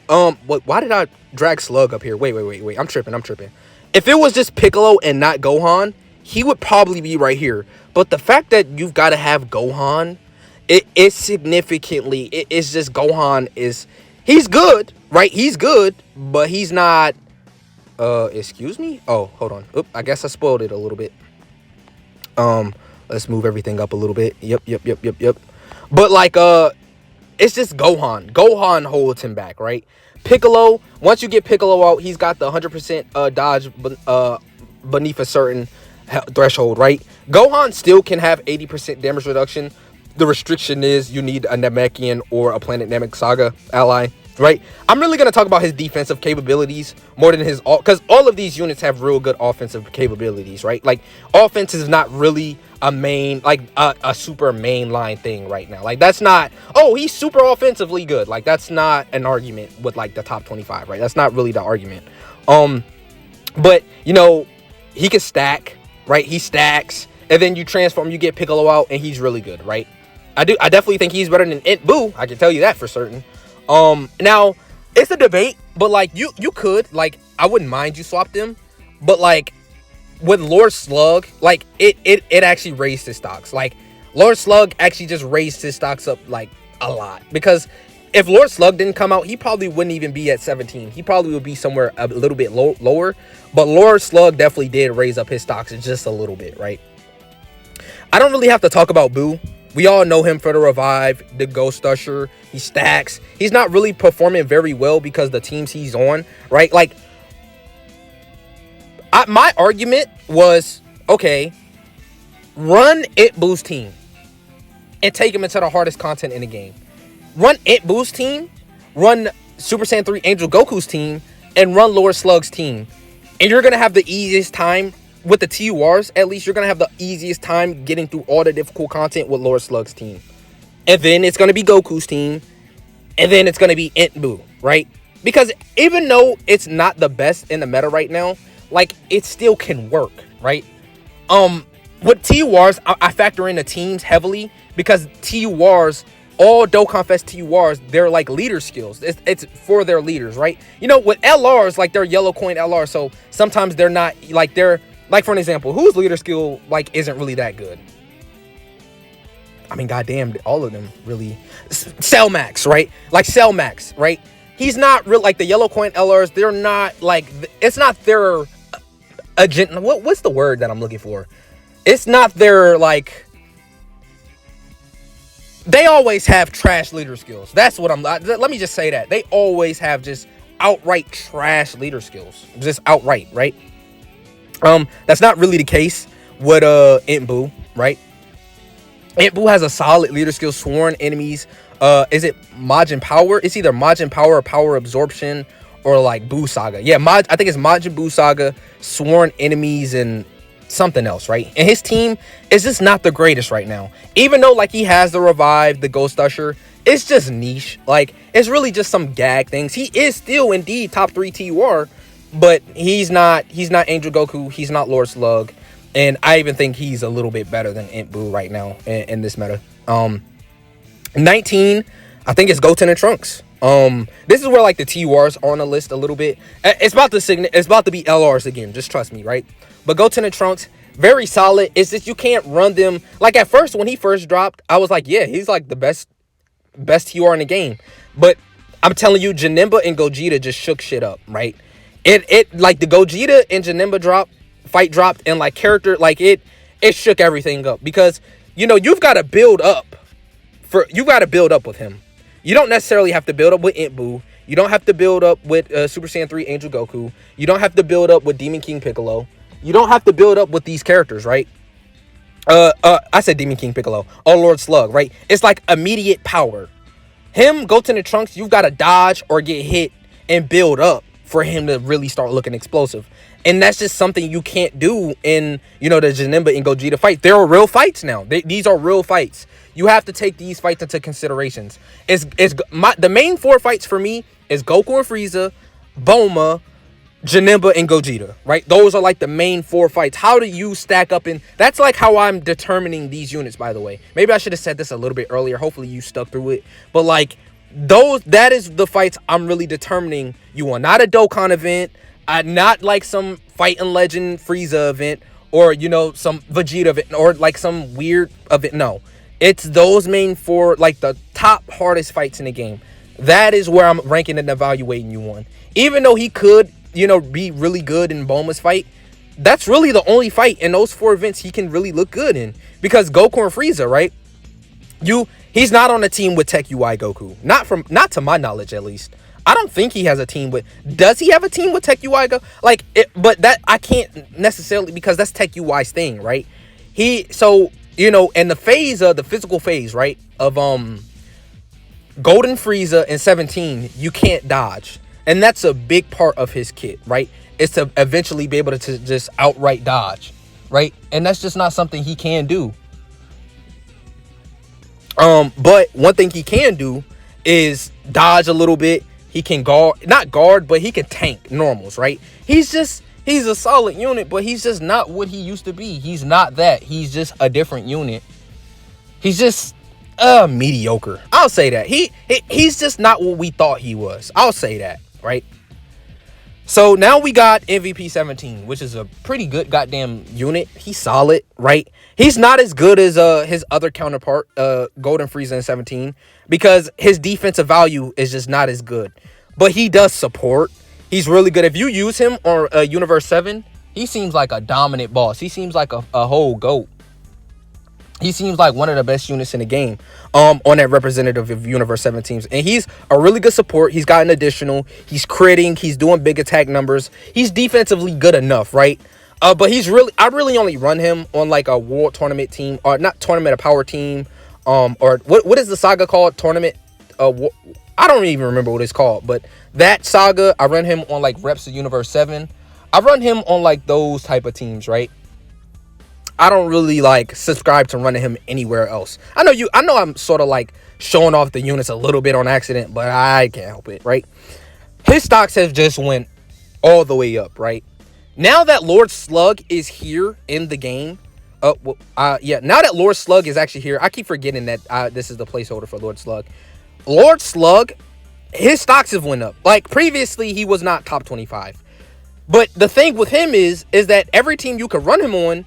why did I drag Slug up here? Wait. I'm tripping. If it was just Piccolo and not Gohan, he would probably be right here. But the fact that you've got to have Gohan, it's significantly, it's just Gohan he's good, right? He's good, but he's not, excuse me? Oh, hold on. Oop, I guess I spoiled it a little bit. Let's move everything up a little bit. Yep. But like, it's just Gohan. Gohan holds him back, right? Piccolo, once you get Piccolo out, he's got the 100% dodge beneath a certain threshold, right? Gohan still can have 80% damage reduction. The restriction is you need a Namekian or a Planet Namek Saga ally, right? I'm really going to talk about his defensive capabilities more than his, because all of these units have real good offensive capabilities, right? Like, offense is not really a main, like a super mainline thing right now. Like, that's not, oh, he's super offensively good. Like, that's not an argument with like the top 25, right? That's not really the argument. But you know, he can stack, right? He stacks, and then you transform, you get Piccolo out, and he's really good, right? I definitely think he's better than Int Boo. I can tell you that for certain. Now it's a debate, but like you could, like, I wouldn't mind you swap them, but like with Lord Slug, like it actually raised his stocks. Like, Lord Slug actually just raised his stocks up like a lot, because if Lord Slug didn't come out, he probably wouldn't even be at 17. He probably would be somewhere a little bit lower, but Lord Slug definitely did raise up his stocks just a little bit, right? I don't really have to talk about Boo. We all know him for the revive, the Ghost Usher. He stacks. He's not really performing very well because the teams he's on, right? Like, my argument was, okay, run It Boo's team and take him into the hardest content in the game. Run It Boo's team, run Super Saiyan 3 Angel Goku's team, and run Lord Slug's team. And you're going to have the easiest time with the TURs. At least you're going to have the easiest time getting through all the difficult content with Lord Slug's team. And then it's going to be Goku's team. And then it's going to be Int Boo, right? Because even though it's not the best in the meta right now, like, it still can work, right? With TURs, I factor in the teams heavily, because TURs, all Dokkanfest TURs, they're like leader skills. It's for their leaders, right? You know, with LRs, like, they're yellow coin LR, so sometimes they're not, like, they're, like, for an example, whose leader skill, like, isn't really that good? I mean, goddamn, all of them really. Cell Max, right? Like, Cell Max, right? He's not real, like, the yellow coin LRs, they're not, like, it's not their agent. What's the word that I'm looking for? It's not their, like, they always have trash leader skills. That's what let me just say that. They always have just outright trash leader skills. Just outright, right? That's not really the case with Int Boo, right? Int Boo has a solid leader skill, sworn enemies. Is it Majin Power? It's either Majin Power or Power Absorption, or like Boo Saga. Yeah, I think it's Majin Buu Saga, sworn enemies, and something else, right? And his team is just not the greatest right now. Even though, like, he has the revive, the Ghost Usher, it's just niche. Like, it's really just some gag things. He is still indeed top 3 TUR, but he's not Angel Goku, he's not Lord Slug, and I even think he's a little bit better than Int Boo right now in this meta. 19, I think it's Goten and Trunks. This is where, like, the TURs are on the list a little bit. It's about to be LRs again, just trust me, right? But Goten and Trunks, very solid. It's just you can't run them. Like, at first, when he first dropped, I was like, yeah, he's like the best TUR in the game. But I'm telling you, Janemba and Gogeta just shook shit up, right? It like, the Gogeta and Janemba fight dropped, and like, character, like, it shook everything up, because, you know, you've got to build up with him. You don't necessarily have to build up with Int Boo. You don't have to build up with Super Saiyan 3 Angel Goku. You don't have to build up with Demon King Piccolo. You don't have to build up with these characters, right? I said Demon King Piccolo. Oh, Lord Slug, right? It's like immediate power. Him, Goten and Trunks, you've got to dodge or get hit and build up for him to really start looking explosive. And that's just something you can't do in, the Janemba and Gogeta fight. There are real fights now. These are real fights. You have to take these fights into considerations. The main 4 fights for me is Goku and Frieza, Bulma, Janemba, and Gogeta, right? Those are like the main 4 fights. How do you stack up in... That's like how I'm determining these units, by the way. Maybe I should have said this a little bit earlier. Hopefully you stuck through it. But like, that is the fights I'm really determining you on. Not a Dokkan event. Not like some Fighting Legend Frieza event. Or, some Vegeta event. Or like some weird event. No. It's those main 4, like the top hardest fights in the game. That is where I'm ranking and evaluating you on. Even though he could, be really good in Bulma's fight, that's really the only fight in those 4 events he can really look good in. Because Goku and Frieza, right? He's not on a team with Tech UI Goku. Not to my knowledge, at least. I don't think he has a team with... Does he have a team with Tech UI Goku? But that I can't necessarily, because that's Tech UI's thing, right? And the physical phase, right, of Golden Frieza in 17, you can't dodge. And that's a big part of his kit, right? Is to eventually be able to just outright dodge, right? And that's just not something he can do. But one thing he can do is dodge a little bit. He can not guard, but he can tank normals, right? He's a solid unit, but he's just not what he used to be. He's not that. He's just a different unit. He's just mediocre. I'll say that. He's just not what we thought he was. I'll say that, right? So now we got MVP 17, which is a pretty good goddamn unit. He's solid, right? He's not as good as his other counterpart, Golden Frieza in 17, because his defensive value is just not as good. But he does support. He's really good. If you use him on Universe 7, he seems like a dominant boss. He seems like a whole GOAT. He seems like one of the best units in the game on that representative of Universe 7 teams. And he's a really good support. He's got an additional. He's critting. He's doing big attack numbers. He's defensively good enough, right? But I really only run him on like a world tournament team, or not tournament, a power team. Or what is the saga called? Tournament? I don't even remember what it's called. But that saga, I run him on like reps of Universe 7. I run him on like those type of teams, right? I don't really like subscribe to running him anywhere else. I know I'm sort of like showing off the units a little bit on accident, but I can't help it, right? His stocks have just went all the way up, right? Now that Lord Slug is here in the game, now that Lord Slug is actually here, I keep forgetting that this is the placeholder for Lord Slug. Lord Slug, his stocks have went up. Like previously, he was not top 25. But the thing with him is that every team you could run him on,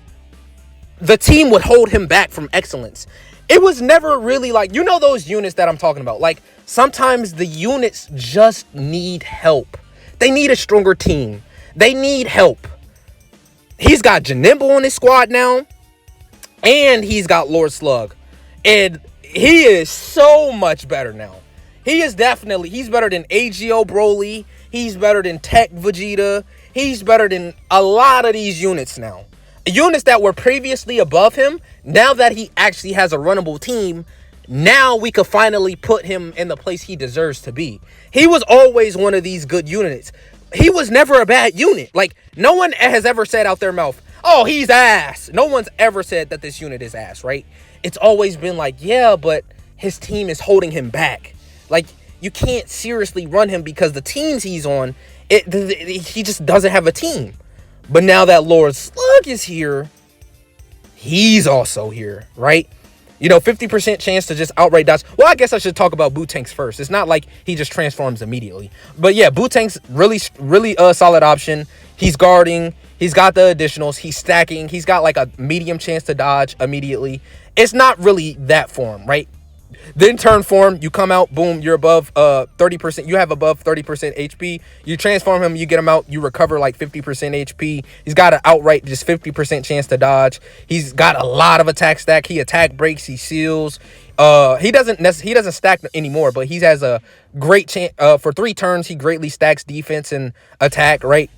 the team would hold him back from excellence. It was never really like, those units that I'm talking about. Like, sometimes the units just need help. They need a stronger team. They need help. He's got Janemba on his squad now. And he's got Lord Slug. And he is so much better now. He's better than AGO Broly. He's better than Tech Vegeta. He's better than a lot of these units now. Units that were previously above him, now that he actually has a runnable team, now we could finally put him in the place he deserves to be. He was always one of these good units. He was never a bad unit. Like, no one has ever said out their mouth, oh, he's ass. No one's ever said that this unit is ass, right? It's always been like, yeah, but his team is holding him back. Like, you can't seriously run him because the teams he's on, he just doesn't have a team. But now that Lord Slug is here, he's also here, right? 50% chance to just outright dodge. Well, I guess I should talk about Bootank's first. It's not like he just transforms immediately. But yeah, Bootank's really a solid option. He's guarding. He's got the additionals. He's stacking. He's got like a medium chance to dodge immediately. It's not really that form, right? Then turn form, you come out, boom, you're above 30%. You have above 30% HP. You transform him, you get him out, you recover like 50% HP. He's got an outright just 50% chance to dodge. He's got a lot of attack stack. He attack breaks, he seals. He doesn't stack anymore, but he has a great chance for 3 turns. He greatly stacks defense and attack, right?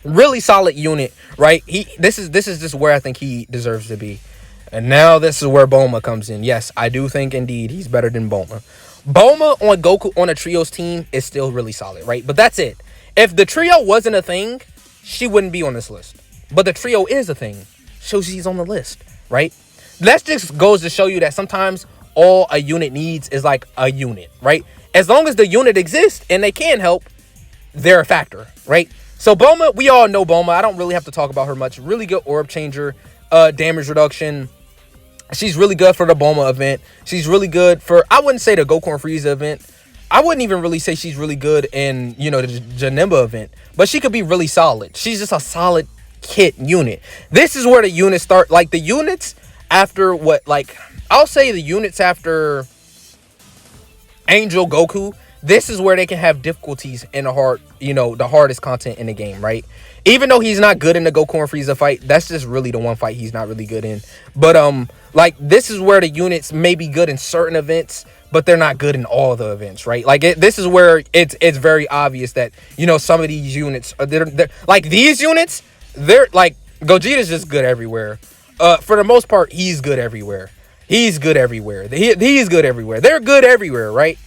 Really solid unit, right? This is just where I think he deserves to be. And now this is where Bulma comes in. Yes, I do think indeed he's better than Bulma. Bulma on Goku on a trios team is still really solid, right? But that's it. If the trio wasn't a thing, she wouldn't be on this list. But the trio is a thing, so she's on the list, right? That just goes to show you that sometimes all a unit needs is like a unit, right? As long as the unit exists and they can help, they're a factor, right? So Bulma, we all know Bulma. I don't really have to talk about her much. Really good orb changer, damage reduction. She's really good for the Bulma event. She's really good for, I wouldn't say the Goku and Frieza event. I wouldn't even really say she's really good in, you know, the Janemba event. But she could be really solid. She's just a solid kit unit. This is where the units start. Like, the units after what, like, I'll say the units after Angel Goku, this is where they can have difficulties in the hard, you know, the hardest content in the game, right? Even though he's not good in the Goku and Frieza fight, that's just really the one fight he's not really good in. But like, this is where the units may be good in certain events, but they're not good in all the events, right? Like, this is where it's very obvious that, you know, some of these units are they're like, these units, they're like, Gogeta's just good everywhere. For the most part, he's good everywhere. He's good everywhere. He's good everywhere. They're good everywhere, right?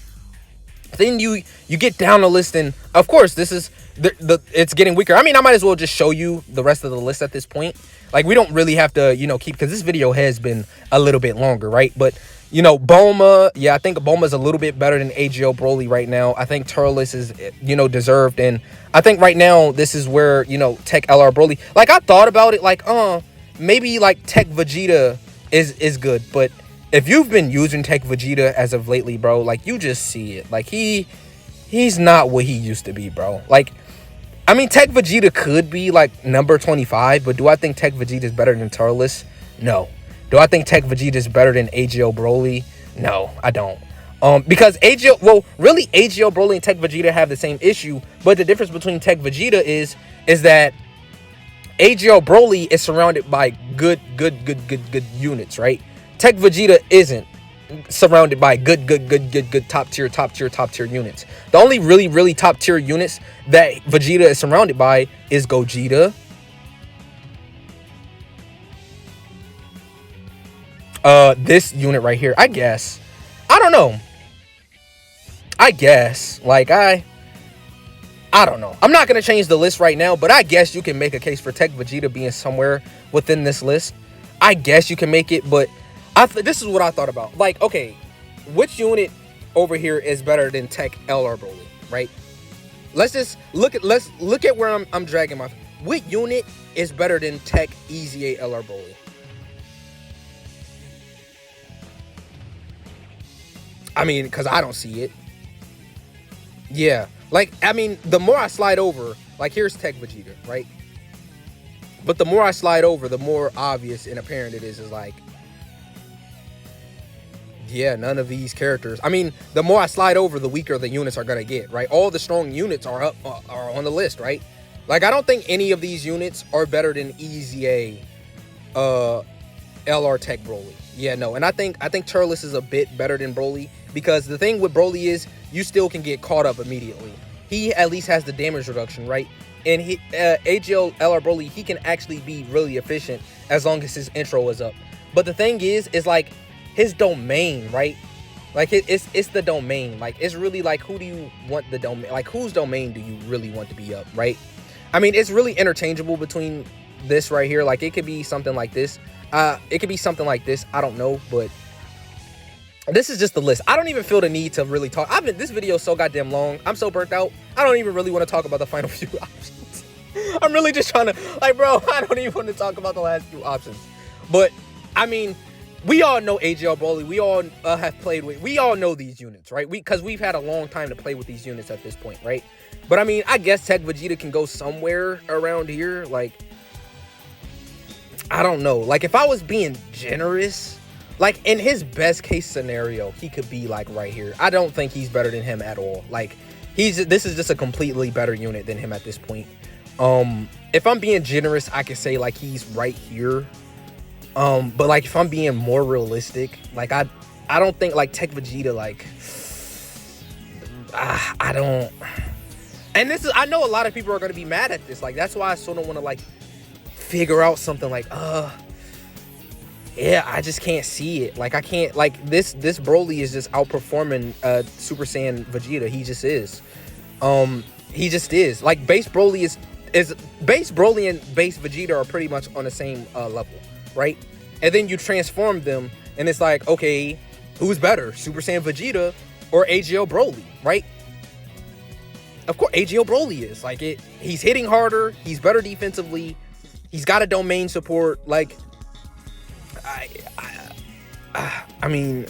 Then you get down the list, and of course this is it's getting weaker. I mean, I might as well just show you the rest of the list at this point. Like, we don't really have to, you know, keep, because this video has been a little bit longer, right? But, you know, Bulma, yeah, I think Bulma's a little bit better than AGL Broly right now. I think Turles is, you know, deserved, and I think right now this is where, you know, Tech LR Broly, like, I thought about it, like, maybe like Tech Vegeta is good, but if you've been using Tech Vegeta as of lately, bro, like, you just see it. Like, he's not what he used to be, bro. Like, I mean, Tech Vegeta could be like number 25, but do I think Tech Vegeta is better than Turles? No. Do I think Tech Vegeta is better than AGL Broly? No, I don't. Because AGL, well, really, AGL Broly and Tech Vegeta have the same issue, but the difference between Tech Vegeta is that AGL Broly is surrounded by good units, right? Tech Vegeta isn't surrounded by good top tier units. The only really top tier units that Vegeta is surrounded by is Gogeta, this unit right here, I guess. I don't know. I guess, like, I don't know. I'm not gonna change the list right now, but I guess you can make a case for Tech Vegeta being somewhere within this list. I guess you can make it, but this is what I thought about. Like, okay, which unit over here is better than Tech LR Broly, right? Let's look at where I'm dragging my. What unit is better than Tech EZA LR Broly? I mean, because I don't see it. Yeah, like, I mean, the more I slide over, like, here's Tech Vegeta, right? But the more I slide over, the more obvious and apparent it is like, yeah, none of these characters. I mean, the more I slide over, the weaker the units are gonna get, right? All the strong units are on the list, right? Like, I don't think any of these units are better than EZA, LR Tech Broly. Yeah, no, and I think Turles is a bit better than Broly, because the thing with Broly is you still can get caught up immediately. He at least has the damage reduction, right? And he AGL LR Broly, he can actually be really efficient as long as his intro is up. But the thing is like, his domain, right? Like, it's the domain. Like, it's really like, who do you want the domain? Like, whose domain do you really want to be up, right? I mean, it's really interchangeable between this right here. Like, it could be something like this. It could be something like this. I don't know, but this is just the list. I don't even feel the need to really talk. This video is so goddamn long. I'm so burnt out. I don't even really want to talk about the final few options. I'm really just trying to, like, bro, I don't even want to talk about the last few options. But, I mean, we all know AGL Broly. We all have played with. We all know these units, right? Because we've had a long time to play with these units at this point, right? But I mean, I guess Tech Vegeta can go somewhere around here. Like, I don't know. Like, if I was being generous, like, in his best case scenario, he could be like right here. I don't think he's better than him at all. Like, this is just a completely better unit than him at this point. If I'm being generous, I could say like he's right here. But like, if I'm being more realistic, like, I don't think like Tech Vegeta, like, I don't. And this is, I know a lot of people are gonna be mad at this. Like, that's why I sort of want to like figure out something like, yeah, I just can't see it. Like, I can't, like, this Broly is just outperforming Super Saiyan Vegeta. He just is. He just is. Like, base Broly is base Broly and base Vegeta are pretty much on the same level, right? And then you transform them, and it's like, okay, who's better, Super Saiyan Vegeta or AGL Broly, right? Of course, AGL Broly is. Like, he's hitting harder, he's better defensively, he's got a domain support. Like, I mean,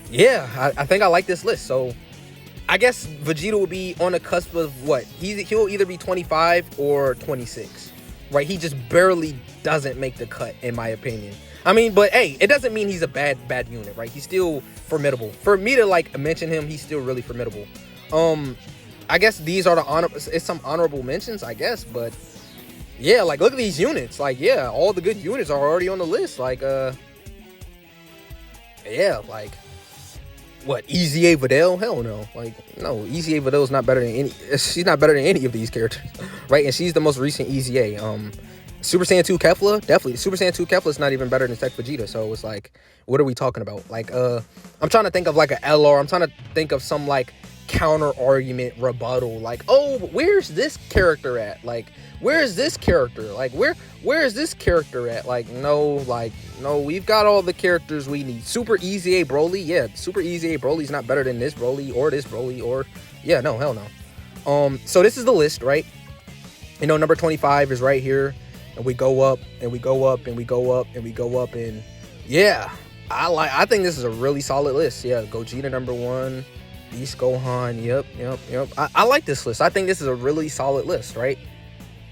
yeah, I think I like this list. So I guess Vegeta will be on the cusp of what? He'll either be 25 or 26, right? He just barely doesn't make the cut, in my opinion. I mean, but hey, it doesn't mean he's a bad unit, right? He's still formidable. For me to like mention him, he's still really formidable. I guess these are it's some honorable mentions, I guess, but yeah, like, look at these units. Like, yeah, all the good units are already on the list. Like, yeah, like, what, Easy A Videl? Hell no. Like, no, Easy A Videl's not better than any. She's not better than any of these characters, right? And she's the most recent Easy A. Super Saiyan 2 Kefla, definitely. Super Saiyan 2 Kefla is not even better than Tech Vegeta. So it's like, what are we talking about? Like, I'm trying to think of like a LR. I'm trying to think of some like counter argument rebuttal. Like, oh, where's this character at? Like, where is this character? Like, where is this character at? Like, no, we've got all the characters we need. Super Easy A Broly, yeah, Super Easy A Broly's not better than this Broly or this Broly or, yeah, no, hell no. So this is the list, right? You know, number 25 is right here, and we go up and we go up and we go up and we go up, and yeah, I think this is a really solid list. Yeah, Gogeta number 1, Beast Gohan, yep. I like this list. I think this is a really solid list, right?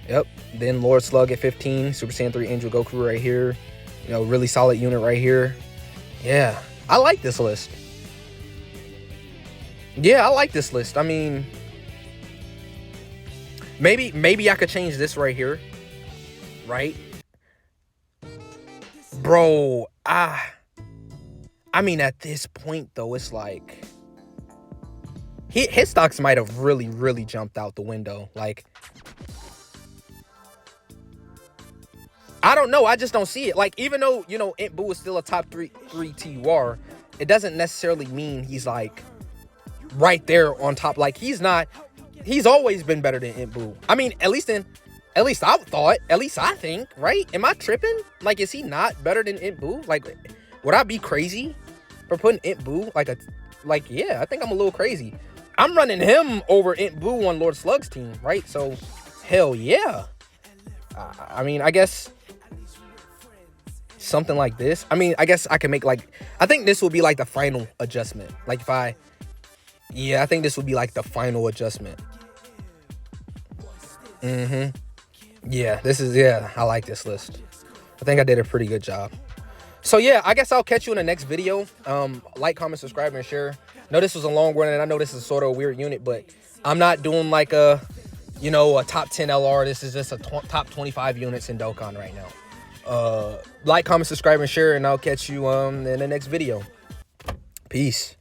Yep. Then Lord Slug at 15, Super Saiyan 3 Angel Goku right here. You know, really solid unit right here. Yeah, I like this list. Yeah, I like this list. I mean, maybe I could change this right here, right? Bro, I mean, at this point though, it's like his stocks might have really jumped out the window. Like, I don't know. I just don't see it. Like, even though, you know, Int Boo is still a top 3 TUR, it doesn't necessarily mean he's like right there on top. Like, he's always been better than Int Boo. I mean, at least I think, right? Am I tripping? Like, is he not better than Int Boo? Like, would I be crazy for putting Int Boo like, yeah, I think I'm a little crazy. I'm running him over Int Boo on Lord Slug's team, right? So, hell yeah. I mean, I guess something like this. I mean, I guess I can make like, I think this will be like the final adjustment. Like, I think this would be like the final adjustment. Yeah, I like this list. I think I did a pretty good job. So yeah, I guess I'll catch you in the next video. Like, comment, subscribe, and share. I know this was a long one, and I know this is sort of a weird unit, but I'm not doing like a top 10 LR. This is just a top 25 units in Dokkan right now. Like, comment, subscribe, and share, and I'll catch you in the next video. Peace.